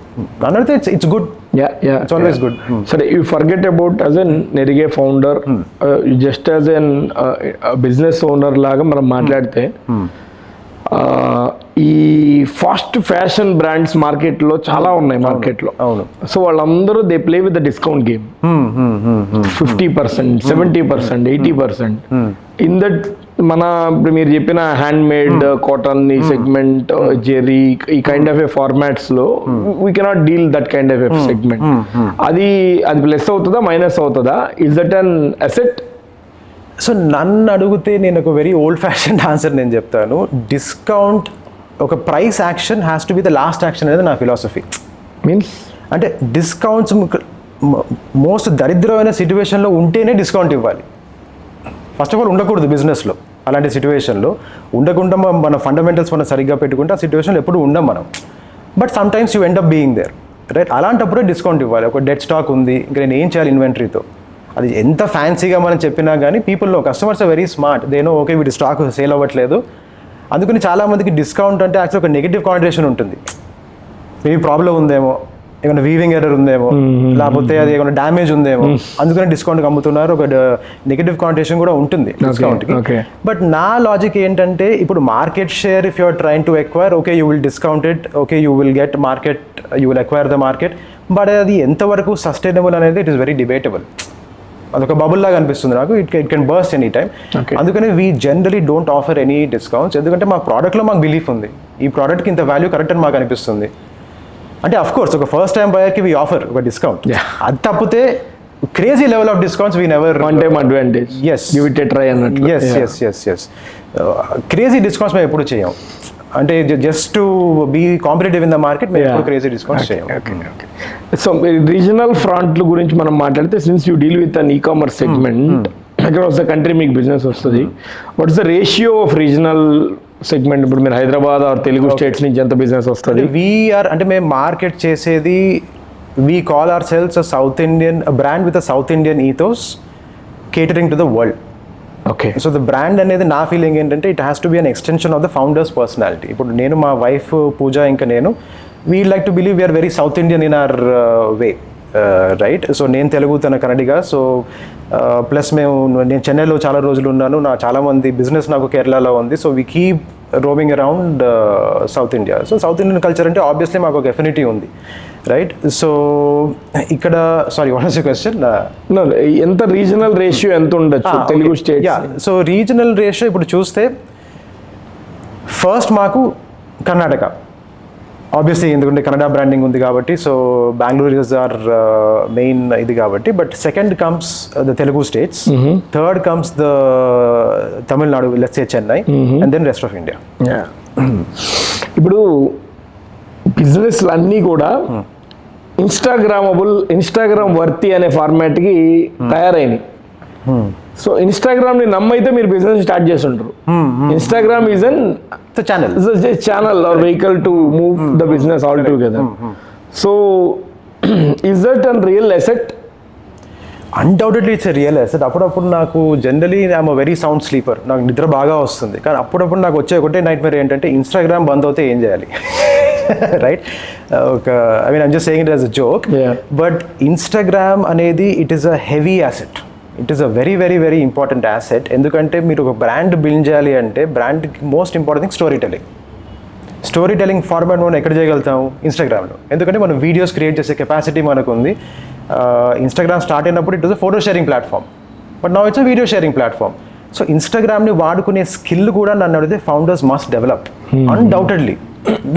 అన్నట్టు it's good, it's always good. సరే, you forget about as an Nerige founder, just as an business owner లాగా మనం మాట్లాడితే, ఈ fast fashion brands మార్కెట్లో చాలా ఉన్నాయి మార్కెట్లో. అవును. సో వాళ్ళందరూ they play with the discount game, 50%, 70%, 80%. In that మన ఇప్పుడు మీరు చెప్పిన హ్యాండ్ మేడ్ కాటన్ ఈ సెగ్మెంట్, జెరీ, ఈ కైండ్ ఆఫ్ ఏ ఫార్మాట్స్ లో we cannot deal that kind of A segment. అది ప్లస్ అవుతుందా మైనస్ అవుతుందా? Is that an asset? So నన్ను అడిగితే నేను ఒక వెరీ ఓల్డ్ ఫ్యాషన్ ఆన్సర్ నేను చెప్తాను. డిస్కౌంట్, ఒక price action has to be the last action అనేది నా ఫిలాసఫీ. మీన్స్ అంటే డిస్కౌంట్స్ మోస్ట్ దరిద్రమైన సిచ్యువేషన్లో ఉంటేనే డిస్కౌంట్ ఇవ్వాలి. ఫస్ట్ ఆఫ్ ఆల్ ఉండకూడదు బిజినెస్లో. అలాంటి సిచ్యువేషన్లో ఉండకుండా మన ఫండమెంటల్స్ మనం సరిగ్గా పెట్టుకుంటే ఆ సిచ్యువేషన్లో ఎప్పుడు ఉండం మనం. But sometimes you end up being there, right? అలాంటప్పుడే డిస్కౌంట్ ఇవ్వాలి. ఒక డెడ్ స్టాక్ ఉంది, ఇంకా నేను ఏం చేయాలి ఇన్వెంటరీతో? అది ఎంత ఫ్యాన్సీగా మనం చెప్పినా కానీ పీపుల్లో customers are very smart, they know okay వీటి స్టాక్ సేల్ అవ్వట్లేదు. అందుకని చాలామందికి డిస్కౌంట్ అంటే యాక్చువల్ ఒక నెగిటివ్ కాంట్రేషన్ ఉంటుంది. మేబీ ప్రాబ్లం ఉందేమో, ఏమైనా వీవింగ్ ఎర్రర్ ఉందేమో, లేకపోతే అది ఏమైనా డ్యామేజ్ ఉందేమో, అందుకని డిస్కౌంట్కి అమ్ముతున్నారు. ఒక నెగటివ్ కాంటేషన్ కూడా ఉంటుంది డిస్కౌంట్కి. బట్ నా లాజిక్ ఏంటంటే, ఇప్పుడు market share if you're trying to acquire, okay you will discount it, okay you will get market, you will acquire the market. But అది ఎంతవరకు సస్టైనబుల్ అనేది ఇట్ ఈస్ వెరీ డిబేటబుల్. అదొక bubble లాగా అనిపిస్తుంది నాకు. It can burst any time. అందుకని we generally don't offer any discounts. ఎందుకంటే మా ప్రోడక్ట్లో మాకు బిలీఫ్ ఉంది, ఈ ప్రోడక్ట్కి ఇంత వాల్యూ కరెక్ట్ అని మాకు అనిపిస్తుంది. అంటే అఫ్ కోర్స్ ఒక ఫస్ట్ టైం బయర్కి వీ ఆఫర్ ఒక డిస్కౌంట్. అది తప్పితే crazy level of discounts we never. One time advantage, yes, give it a try అన్నట్టు. yes. క్రేజీ డిస్కౌంట్స్ మేము ఎప్పుడు చేయం. అంటే just to be competitive in the market మేము ఎప్పుడు క్రేజీ డిస్కౌంట్స్ చేయం. సో రీజనల్ ఫ్రంట్ల గురించి మనం మాట్లాడితే, since you deal with an e-commerce segment, across the country మీకు బిజినెస్ వస్తుంది. What is the ratio of regional segment? ఇప్పుడు మీరు హైదరాబాద్ ఆర్ తెలుగు స్టేట్స్ నుంచి ఎంత బిజినెస్ వస్తుంది? వీఆర్ అంటే మేము మార్కెట్ చేసేది, we call ourselves South Indian brand with South Indian ethos catering to the world. Okay. So the brand అనేది నా ఫీలింగ్ ఏంటంటే, it has to be an extension of the founder's personality. ఇప్పుడు నేను, మా wife Pooja, ఇంకా నేను, we like to believe we're very South Indian in our way, right? So నేను తెలుగు, తన కన్నడిగా. సో ప్లస్ నేను చెన్నైలో చాలా రోజులు ఉన్నాను, చాలామంది బిజినెస్ నాకు కేరళలో ఉంది. So we keep roaming around south India. So south Indian culture అంటే ఆబ్వియస్లీ మాకు ఒక ఎఫినిటీ ఉంది, రైట్? సో ఇక్కడ, sorry, what was your question? ఎంత రీజనల్ రేషియో ఎంత ఉండొచ్చు Telugu state? So regional ratio ఇప్పుడు చూస్తే, ఫస్ట్ మాకు కర్ణాటక ఆబ్వియస్లీ, ఎందుకంటే కన్నడ బ్రాండింగ్ ఉంది కాబట్టి. So Bengaluru is our main ఇది కాబట్టి. But second comes the Telugu states, third comes the Tamil Nadu, let's say Chennai, and then rest of India. ఇప్పుడు బిజినెస్లు అన్నీ కూడా ఇన్స్టాగ్రామ్ వర్తి అనే ఫార్మాట్కి తయారైనవి. సో ఇన్స్టాగ్రామ్ని నమ్మైతే మీరు బిజినెస్ స్టార్ట్ చేస్తుంటారు. Instagram is an channel or vehicle to move the business all together. So is that an real asset? Undoubtedly it's a real asset. అప్పుడప్పుడు నాకు generally I'm very sound sleeper, నాకు నిద్ర బాగా వస్తుంది. కానీ అప్పుడప్పుడు నాకు వచ్చే ఒకటే నైట్ మేర్ ఏంటంటే, ఇన్స్టాగ్రామ్ బంద్ అవుతే ఏం చేయాలి, right? I mean I'm just saying it as a joke. But Instagram అనేది it is a heavy asset. It is a very very very important asset. ఎందుకంటే మీరు ఒక బ్రాండ్ బిల్డ్ చేయాలి అంటే, బ్రాండ్కి most important thing storytelling format మనం ఎక్కడ చేయగలుగుతాము? ఇన్స్టాగ్రామ్లో. ఎందుకంటే మనం వీడియోస్ క్రియేట్ చేసే కెపాసిటీ మనకు ఉంది. ఇన్స్టాగ్రామ్ స్టార్ట్ అయినప్పుడు it was a photo sharing platform, but now it's a video sharing platform. So ఇన్స్టాగ్రామ్ని వాడుకునే స్కిల్ కూడా నన్ను అడిగితే founders must develop, undoubtedly,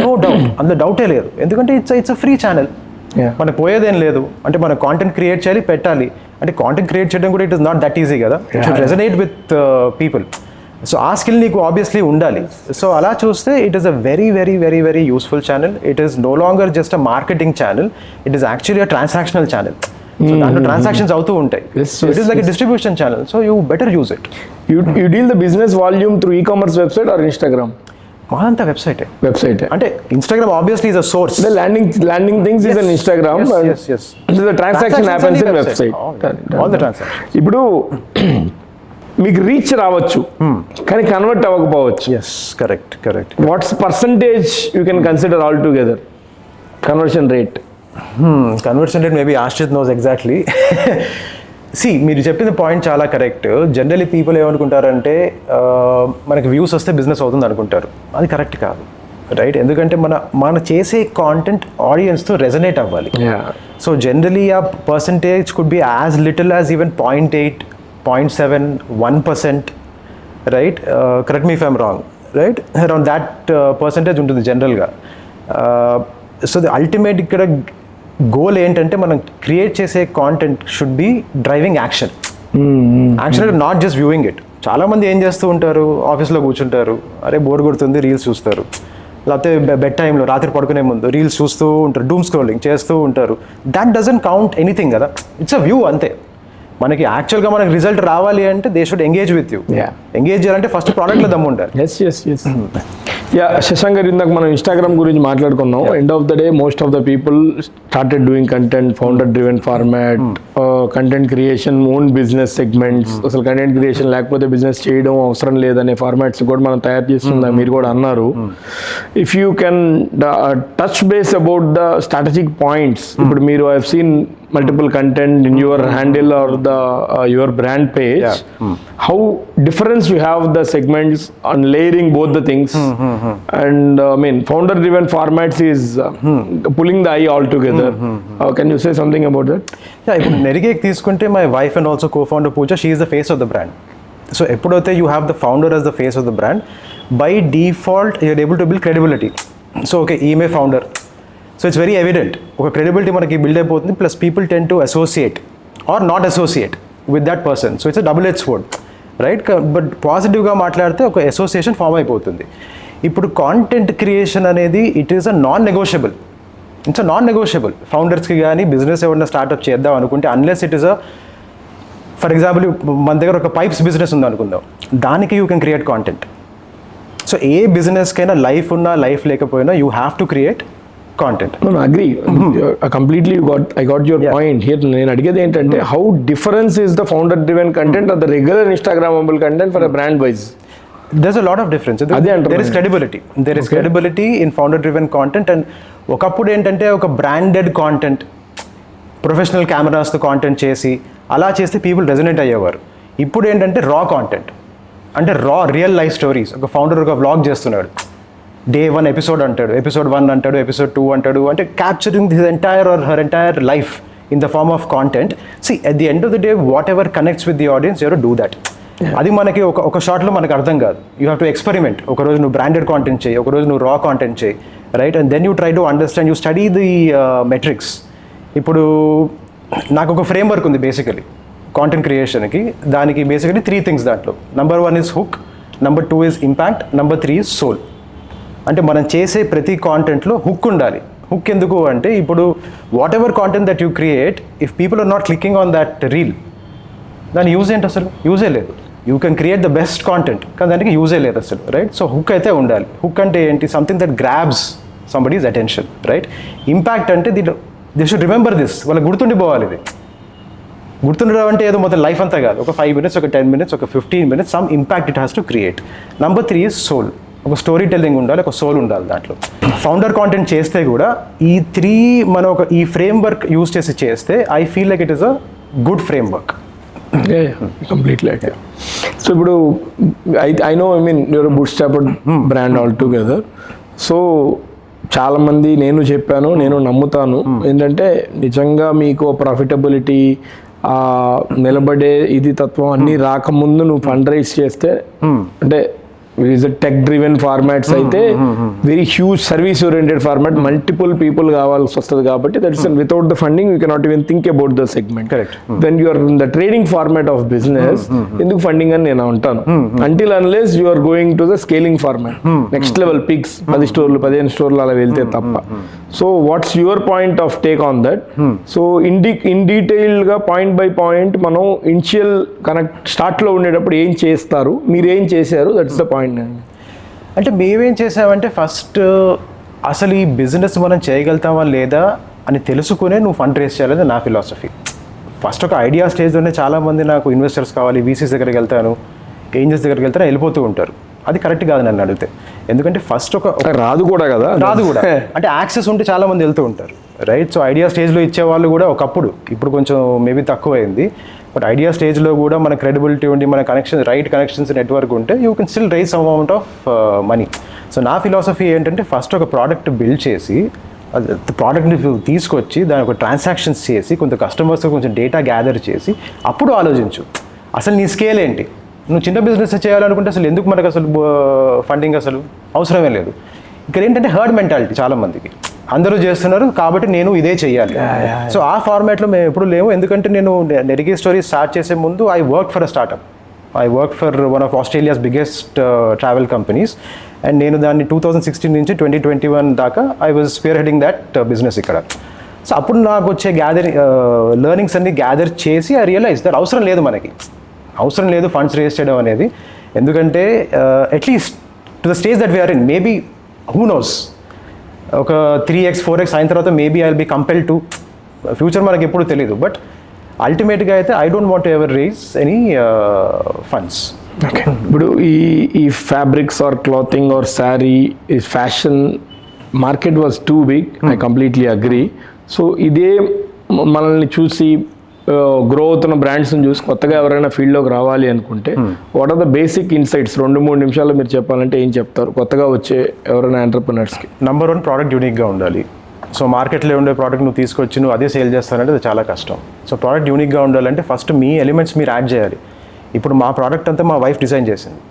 no doubt, అందులో డౌటే లేదు. ఎందుకంటే ఇట్స్ అ ఫ్రీ ఛానల్, మనకు పోయేదేం లేదు. అంటే మనం కాంటెంట్ క్రియేట్ చేయాలి, పెట్టాలి. అంటే కాంటెంట్ క్రియేట్ చేయడం కూడా it is not that easy కదా, it should resonate with people. So ఆ స్కిల్ నీకు ఆబ్వియస్లీ ఉండాలి. సో అలా చూస్తే it is a very very very very useful channel. It is no longer just a marketing channel, it is actually a transactional channel. So దాంట్లో transactions అవుతూ ఉంటాయి. So it is like a distribution channel. So you better use it. You deal the business volume through e commerce website or Instagram? మాదంతా website. అంటే Instagram obviously is a source. The landing things is an Instagram. Yes. The transaction happens in website. All the transactions. ఇప్పుడు మీకు reach రావచ్చు, కానీ convert అవ్వకపోవచ్చు. Yes, correct. What's percentage you can consider altogether conversion rate? Conversion rate maybe Ashrith knows exactly. మీరు చెప్పిన point చాలా correct. Generally people ఏమనుకుంటారంటే, మనకి వ్యూస్ వస్తే బిజినెస్ అవుతుంది అనుకుంటారు. అది కరెక్ట్ కాదు, రైట్? ఎందుకంటే మన చేసే కాంటెంట్ ఆడియన్స్తో రెజనేట్ అవ్వాలి. సో జనరలీ ఆ percentage could be as little as even 0.8, 0.7, 1%, right? Correct me if I'm wrong, right? Around that percentage ఉంటుంది జనరల్గా. సో ది అల్టిమేట్ ఇక్కడ గోల్ ఏంటంటే, మనం క్రియేట్ చేసే content should be driving action. Action not just viewing it. చాలామంది ఏం చేస్తూ ఉంటారు, ఆఫీస్లో కూర్చుంటారు, అరే బోర్ కొడుతుంది, రీల్స్ చూస్తారు. లేకపోతే బెడ్ టైంలో రాత్రి పడుకునే ముందు రీల్స్ చూస్తూ ఉంటారు, డూమ్ స్క్రోలింగ్ చేస్తూ ఉంటారు. దట్ డజంట్ కౌంట్ ఎనీథింగ్ కదా, ఇట్స్ అ వ్యూ అంతే. మనకి యాక్చువల్గా మనకి రిజల్ట్ రావాలి అంటే they should engage with you. Engage చేయాలంటే ఫస్ట్ ప్రోడక్ట్లో దమ్ము ఉండాలి. యా శశాంక్ గారు, ఇందాక మనం ఇన్స్టాగ్రామ్ గురించి మాట్లాడుకున్నాం. End of the day most of the people started doing content, founder driven format, content creation, own business segments. అసలు కంటెంట్ క్రియేషన్ లేకపోతే బిజినెస్ చేయడం అవసరం లేదనే ఫార్మాట్స్ కూడా మనం తయారు చేస్తుందా మీరు కూడా అన్నారు. If you can touch base about the strategic points. ఇప్పుడు మీరు I have seen multiple content in your handle or the your brand page. How difference you have the segments on layering both the things. And I mean founder driven formats is pulling the eye all together. Can you say something about that? Yeah, ఇప్పుడు నెరిగేకి తీసుకుంటే my wife and also co founder Pooja, she is the face of the brand. So ఎప్పుడైతే you have the founder as the face of the brand, by default you're able to build credibility. So okay, ఈమె founder, so it's very evident, ఒక credibility మనకి build అయిపోతుంది. Plus people tend to associate or not associate with that person. So it's a double edge sword, right? But పాజిటివ్గా మాట్లాడితే ఒక association form అయిపోతుంది. ఇప్పుడు content creation అనేది it is a non negotiable. It's a non negotiable. ఫౌండర్స్కి కానీ business ఎవరైనా startup చేద్దాం అనుకుంటే, unless it is a, for example మన దగ్గర ఒక పైప్స్ బిజినెస్ ఉంది అనుకుందాం, దానికి you can create content. So ఏ బిజినెస్కైనా లైఫ్ ఉన్నా లైఫ్ లేకపోయినా you have to create content. No, agree. Completely I got your point here. నేను అడిగేది ఏంటంటే how difference is the founder driven content or the regular Instagrammable content for a brand wise? There's a lot of difference. There is credibility. There is credibility in founder driven content. And ఒకప్పుడు ఏంటంటే ఒక branded content, professional కెమెరాస్తో content చేసి అలా చేస్తే people resonate అయ్యేవారు. ఇప్పుడు ఏంటంటే రా కాంటెంట్, అంటే రా రియల్ లైఫ్ స్టోరీస్. ఒక ఫౌండర్ ఒక వ్లాగ్ చేస్తున్నాడు, డే 1 ఎపిసోడ్ అంటాడు, ఎపిసోడ్ 1 అంటాడు, ఎపిసోడ్ 2 అంటాడు, అంటే capturing this entire or her entire life in the form of content. See at the end of the day whatever connects with the audience, you have to do that. అది మనకి ఒక షార్ట్లో మనకు అర్థం కాదు. You have to experiment. ఒకరోజు నువ్వు branded content చేయి, ఒకరోజు నువ్వు రా కాంటెంట్ చేయి, right? And then you try to understand, you study the metrics. ఇప్పుడు నాకు ఒక ఫ్రేమ్ వర్క్ ఉంది బేసికలీ కాంటెంట్ క్రియేషన్కి. దానికి బేసికలీ 3 థింగ్స్ దాంట్లో. Number 1 is hook, number 2 is impact, number 3 is soul. అంటే మనం చేసే ప్రతి కాంటెంట్లో హుక్ ఉండాలి. హుక్ ఎందుకు అంటే, ఇప్పుడు whatever content that you create, if people are not clicking on that reel, దాని యూజ్ ఏంటి? అసలు యూజే లేదు. You can create the best content, కానీ దానికి యూజే లేదు అసలు, రైట్? సో హుక్ అయితే ఉండాలి. హుక్ అంటే ఏంటి? Something that grabs somebody's attention, right? Impact అంటే దే షుడ్ రిమెంబర్ దిస్, వాళ్ళకి గుర్తుండిపోవాలి. ఇది గుర్తుండడం అంటే ఏదో మొత్తం లైఫ్ అంతా కాదు, ఒక 5 minutes, ఒక 10 minutes, ఒక 15 minutes, some impact it has to create. Number 3 is soul. ఒక స్టోరీ టెల్లింగ్ ఉండాలి, ఒక సోల్ ఉండాలి దాంట్లో. ఫౌండర్ కాంటెంట్ చేస్తే కూడా ఈ 3 మనం ఈ ఫ్రేమ్ వర్క్ యూజ్ చేసి చేస్తే, I feel like it is a good framework. Completely. So ఇప్పుడు I know, I mean your bootstrapped brand altogether. So చాలామంది, నేను చెప్పాను, నేను నమ్ముతాను ఏంటంటే, నిజంగా మీకు ప్రాఫిటబిలిటీ, నిలబడే ఇది తత్వం అన్నీ రాకముందు నువ్వు ఫండ్ రైజ్ చేస్తే, అంటే is a tech driven formats అయితే very huge service oriented format, multiple people కావాల్సి వస్తుంది కాబట్టి, that's without the funding you cannot even think about the segment. Correct. When you are in the trading format of business, ఎందుకు funding అని నేను అంటాను. Until unless you are going to the scaling format, next level peaks, 10 స్టోర్లు 15 స్టోర్లు అలా వెళ్తే తప్ప. So what's your point of take on that? So in detail గా పాయింట్ బై పాయింట్ మనం ఇనిషియల్ కనెక్ట్ స్టార్ట్లో ఉండేటప్పుడు ఏం చేస్తారు, మీరు ఏం చేశారు, దట్స్ ద పాయింట్. అంటే మేమేం చేసామంటే, ఫస్ట్ అసలు ఈ బిజినెస్ మనం చేయగలుగుతామా లేదా అని తెలుసుకునే నువ్వు ఫండ్ రేస్ చేయాలని నా ఫిలాసఫీ. ఫస్ట్ ఒక ఐడియా స్టేజ్లోనే చాలామంది నాకు ఇన్వెస్టర్స్ కావాలి, వీసీస్ దగ్గరికి వెళ్తాను, ఏంజల్స్ దగ్గరికి వెళ్తాను వెళ్ళిపోతూ ఉంటారు. అది కరెక్ట్ కాదు నన్ను అడిగితే. ఎందుకంటే ఫస్ట్ ఒక రాదు కూడా కదా, రాదు కూడా అంటే యాక్సెస్ ఉంటే చాలామంది వెళ్తూ ఉంటారు, రైట్? సో ఐడియా స్టేజ్లో ఇచ్చేవాళ్ళు కూడా ఒకప్పుడు, ఇప్పుడు కొంచెం మేబీ తక్కువైంది, బట్ ఐడియా స్టేజ్లో కూడా మన క్రెడిబిలిటీ ఉండి, మన కనెక్షన్, రైట్ కనెక్షన్స్ నెట్వర్క్ ఉంటే you can still raise some amount of money. So నా ఫిలాసఫీ ఏంటంటే, ఫస్ట్ ఒక ప్రోడక్ట్ బిల్డ్ చేసి, ప్రోడక్ట్ని తీసుకొచ్చి దాని ఒక ట్రాన్సాక్షన్స్ చేసి, కొంత కస్టమర్స్ కొంచెం డేటా గ్యాదర్ చేసి, అప్పుడు ఆలోచించు అసలు నీ స్కేల్ ఏంటి. నువ్వు చిన్న బిజినెస్ చేయాలనుకుంటే అసలు ఎందుకు మనకు అసలు ఫండింగ్ అసలు అవసరమే లేదు. ఇక్కడ ఏంటంటే హర్డ్ మెంటాలిటీ చాలామందికి, అందరూ చేస్తున్నారు కాబట్టి నేను ఇదే చెయ్యాలి. సో ఆ ఫార్మాట్లో మేము ఎప్పుడు లేము. ఎందుకంటే నేను నెరిగే స్టోరీ స్టార్ట్ చేసే ముందు I work for a startup. I work for one of Australia's biggest travel companies. And నేను దాన్ని 2016 నుంచి 2021 దాకా I was spearheading that business ఇక్కడ. సో అప్పుడు నాకు వచ్చే లెర్నింగ్స్ అన్ని గ్యాదర్ చేసి ఐ రియలైజ్ దట్ అవసరం లేదు ఫండ్స్ రేస్ చేయడం అనేది. ఎందుకంటే at least to the stage that we're in. Maybe who knows ఒక 3x 4x అయిన తర్వాత maybe I will be compel to, future మనకి ఎప్పుడు తెలియదు. బట్ అల్టిమేట్గా అయితే I don't want ever raise any funds. Okay, ఇప్పుడు ఈ fabrics or clothing or sari ఈ fashion market was too big, I completely agree. So ఇదే మనల్ని చూసి గ్రో అవుతున్న బ్రాండ్స్ని చూసి కొత్తగా ఎవరైనా ఫీల్డ్లోకి రావాలి అనుకుంటే what are the basic insights 2-3 నిమిషాల్లో మీరు చెప్పాలంటే ఏం చెప్తారు కొత్తగా వచ్చే ఎవరైనా ఎంటర్ప్రినర్స్కి? నంబర్ 1, ప్రోడక్ట్ యూనిక్గా ఉండాలి. సో మార్కెట్లో ఉండే ప్రోడక్ట్ నువ్వు తీసుకొచ్చి నువ్వు అదే సేల్ చేస్తానంటే అది చాలా కష్టం. సో ప్రోడక్ట్ యూనిక్గా ఉండాలంటే ఫస్ట్ మీ ఎలిమెంట్స్ మీరు యాడ్ చేయాలి. ఇప్పుడు మా ప్రోడక్ట్ అంతా మా వైఫ్ డిజైన్ చేసింది.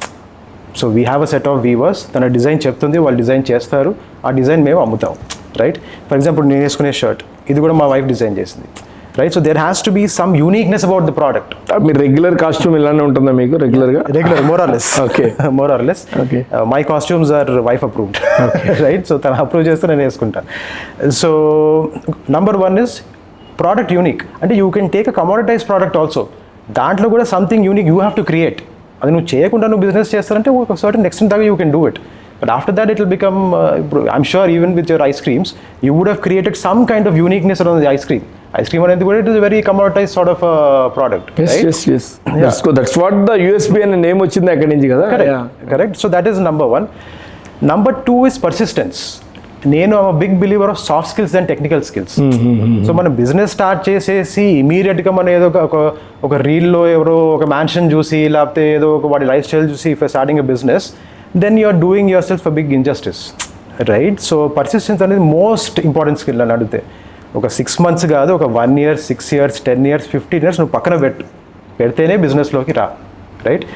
So we have a set of weavers, తన డిజైన్ చెప్తుంది, వాళ్ళు డిజైన్ చేస్తారు, ఆ డిజైన్ మేము అమ్ముతాం. రైట్, ఫర్ ఎగ్జాంపుల్ నేను వేసుకునే షర్ట్ ఇది కూడా మా వైఫ్ డిజైన్ చేసింది. Right, so there has to be some uniqueness about the product. మీ రెగ్యులర్ కాస్ట్యూమ్ ఇలానే ఉంటుందా మీకు రెగ్యులర్గా? Regular more or less. Okay, more or less. Okay, my costumes are wife approved. Right, so తను approve చేస్తే నేను వేసుకుంటాను. So number 1 is product unique. అంటే you can take a commoditize product also, దాంట్లో కూడా something unique you have to create. అది నువ్వు చేయకుండా నువ్వు బిజినెస్ చేస్తారంటే ఒక సర్టన్ ఎక్స్టెంట్ దాకా you can do it. But after that, it will become, I'm sure even with your ice creams, you would have created some kind of uniqueness around the ice cream. Ice cream అనేది కూడా it is a very commoditized sort of product. yes, right? yes. That's what the USP అనే name వచ్చింది అక్కడి నుంచి కదా. Correct. So that is number 1. Number 2 is persistence. నేను a big believer of soft skills and technical skills. So మనం business start చేసేసి ఇమీడియట్గా మనం ఏదో ఒక రీల్లో ఎవరో ఒక మ్యాన్షన్ చూసి లేకపోతే ఏదో ఒక వాడి లైఫ్ స్టైల్ చూసి if starting a business, then you are doing yourself a big injustice, right? So persistence అనేది మోస్ట్ ఇంపార్టెంట్ స్కిల్ అని అడిగితే ఒక 6 months కాదు, ఒక 1 year 6 years 10 years 15 years నువ్వు పక్కన పెడితేనే బిజినెస్లోకి రా. రైట్,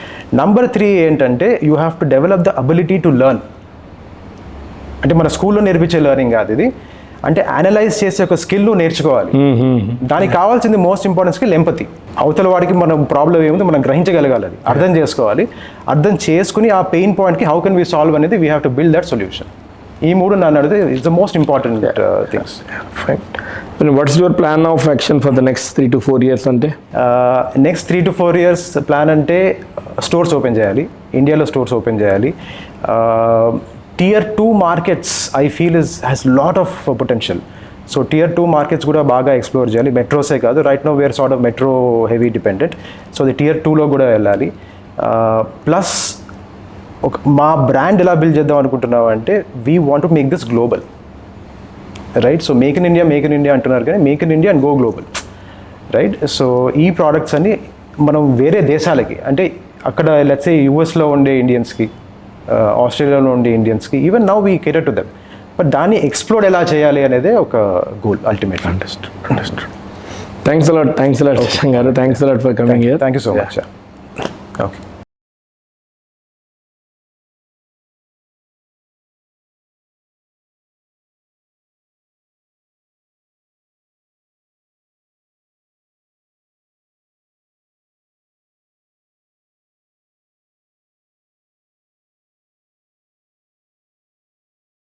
నంబర్ 3 ఏంటంటే you have to develop the ability to learn. అంటే మన స్కూల్లో నేర్పించే లెర్నింగ్ కాదు ఇది, అంటే అనలైజ్ చేసే ఒక స్కిల్ నువ్వు నేర్చుకోవాలి. దానికి కావాల్సింది మోస్ట్ ఇంపార్టెంట్ స్కిల్ ఎంపతి. అవతల వాడికి మన ప్రాబ్లం ఏముంది మనం గ్రహించగలగాలి, అది అర్థం చేసుకోవాలి. అర్థం చేసుకుని ఆ పెయిన్ పాయింట్కి హౌ కెన్ వీ సాల్వ్ అనేది we have to build that solution. ఈ 3 నన్ను అడిగితే it's the most important things. What's your plan of action for the next 3 to 4 years అంటే? నెక్స్ట్ 3 to 4 years ప్లాన్ అంటే స్టోర్స్ ఓపెన్ చేయాలి, ఇండియాలో stores open చేయాలి. Tier 2 markets I feel has lot of potential. So Tier 2 markets కూడా బాగా explore చేయాలి. మెట్రోసే కాదు, right no we're sort of metro heavy dependent. So the Tier 2లో కూడా వెళ్ళాలి. ప్లస్ మా బ్రాండ్ ఎలా బిల్డ్ చేద్దాం అనుకుంటున్నావు అంటే we want to make this global. Right, so make in India అంటున్నారు కానీ make in India and go global. Right, so ఈ ప్రోడక్ట్స్ అన్ని మనం వేరే దేశాలకి, అంటే అక్కడ లెట్స్ సే యూఎస్లో ఉండే ఇండియన్స్కి, ఆస్ట్రేలియాలో ఉండే ఇండియన్స్కి, even now we cater to them. But దాన్ని ఎక్స్ప్లోర్ ఎలా చేయాలి అనేదే ఒక goal ultimate. Understood. Thanks a lot Shashank garu, thanks a lot for coming here. Thank you so much. Okay.